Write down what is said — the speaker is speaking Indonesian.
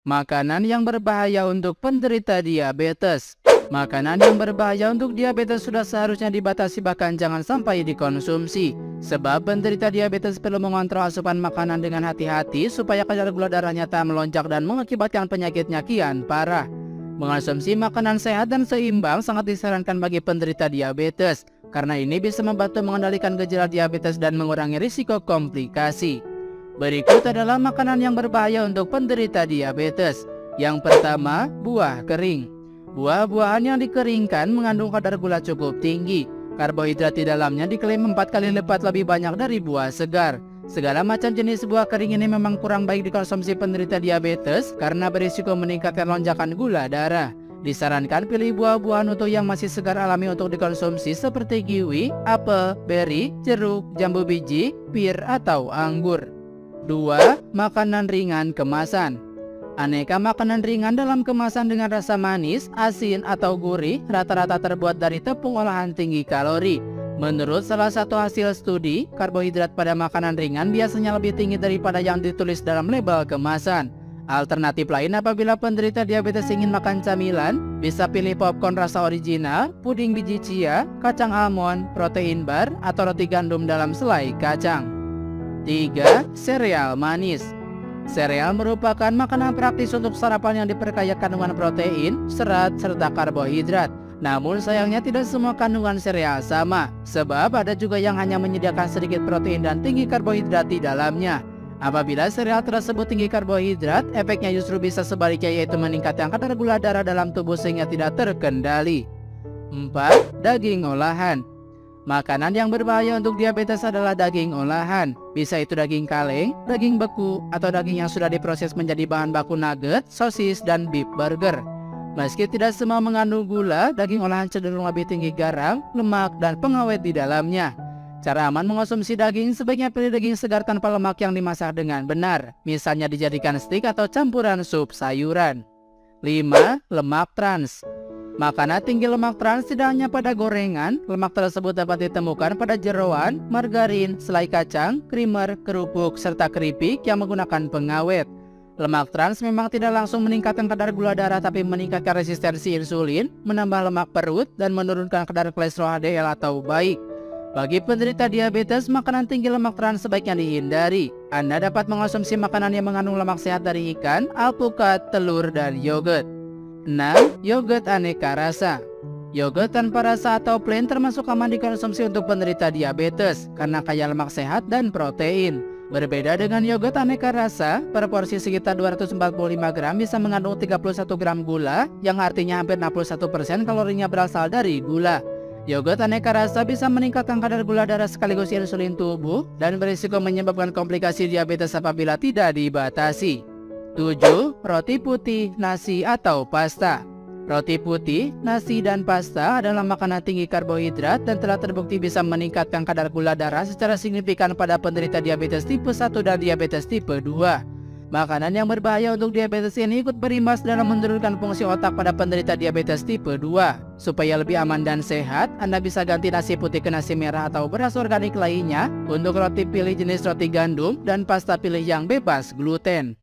Makanan yang berbahaya untuk penderita diabetes. Makanan yang berbahaya untuk diabetes sudah seharusnya dibatasi, bahkan jangan sampai dikonsumsi. Sebab penderita diabetes perlu mengontrol asupan makanan dengan hati-hati supaya kadar gula darahnya tak melonjak dan mengakibatkan penyakitnya kian parah. Mengonsumsi makanan sehat dan seimbang sangat disarankan bagi penderita diabetes, karena ini bisa membantu mengendalikan gejala diabetes dan mengurangi risiko komplikasi. Berikut adalah makanan yang berbahaya untuk penderita diabetes. Yang pertama, buah kering. Buah-buahan yang dikeringkan mengandung kadar gula cukup tinggi. Karbohidrat di dalamnya diklaim 4 kali lipat lebih banyak dari buah segar. Segala macam jenis buah kering ini memang kurang baik dikonsumsi penderita diabetes karena berisiko meningkatkan lonjakan gula darah. Disarankan pilih buah-buahan untuk yang masih segar alami untuk dikonsumsi seperti kiwi, apel, beri, jeruk, jambu biji, pir, atau anggur. 2. Makanan ringan kemasan. Aneka makanan ringan dalam kemasan dengan rasa manis, asin, atau gurih rata-rata terbuat dari tepung olahan tinggi kalori. Menurut salah satu hasil studi, karbohidrat pada makanan ringan biasanya lebih tinggi daripada yang ditulis dalam label kemasan. Alternatif lain apabila penderita diabetes ingin makan camilan, bisa pilih popcorn rasa original, puding biji chia, kacang almond, protein bar, atau roti gandum dalam selai kacang. 3. Sereal manis. Sereal merupakan makanan praktis untuk sarapan yang diperkaya kandungan protein, serat, serta karbohidrat. Namun sayangnya tidak semua kandungan sereal sama, sebab ada juga yang hanya menyediakan sedikit protein dan tinggi karbohidrat di dalamnya. Apabila sereal tersebut tinggi karbohidrat, efeknya justru bisa sebaliknya, yaitu meningkatkan kadar gula darah dalam tubuh sehingga tidak terkendali. 4. Daging olahan. Makanan yang berbahaya untuk diabetes adalah daging olahan. Bisa itu daging kaleng, daging beku, atau daging yang sudah diproses menjadi bahan baku nugget, sosis, dan beef burger. Meski tidak semua mengandung gula, daging olahan cenderung lebih tinggi garam, lemak, dan pengawet di dalamnya. Cara aman mengonsumsi daging, sebaiknya pilih daging segar tanpa lemak yang dimasak dengan benar. Misalnya dijadikan stik atau campuran sup sayuran. 5. Lemak trans. Makanan tinggi lemak trans tidak hanya pada gorengan, lemak tersebut dapat ditemukan pada jeroan, margarin, selai kacang, krimer, kerupuk, serta keripik yang menggunakan pengawet. Lemak trans memang tidak langsung meningkatkan kadar gula darah, tapi meningkatkan resistensi insulin, menambah lemak perut, dan menurunkan kadar kolesterol HDL atau baik. Bagi penderita diabetes, makanan tinggi lemak trans sebaiknya dihindari. Anda dapat mengonsumsi makanan yang mengandung lemak sehat dari ikan, alpukat, telur, dan yogurt. 6. Yogurt aneka rasa. Yogurt tanpa rasa atau plain termasuk aman dikonsumsi untuk penderita diabetes karena kaya lemak sehat dan protein. Berbeda dengan yogurt aneka rasa, per porsi sekitar 245 gram bisa mengandung 31 gram gula, yang artinya hampir 61% kalorinya berasal dari gula. Yogurt aneka rasa bisa meningkatkan kadar gula darah sekaligus insulin tubuh dan berisiko menyebabkan komplikasi diabetes apabila tidak dibatasi. 7. Roti putih, nasi, atau pasta. Roti putih, nasi, dan pasta adalah makanan tinggi karbohidrat dan telah terbukti bisa meningkatkan kadar gula darah secara signifikan pada penderita diabetes tipe 1 dan diabetes tipe 2. Makanan yang berbahaya untuk diabetes ini ikut berimbas dalam menurunkan fungsi otak pada penderita diabetes tipe 2. Supaya lebih aman dan sehat, Anda bisa ganti nasi putih ke nasi merah atau beras organik lainnya. Untuk roti pilih jenis roti gandum dan pasta pilih yang bebas gluten.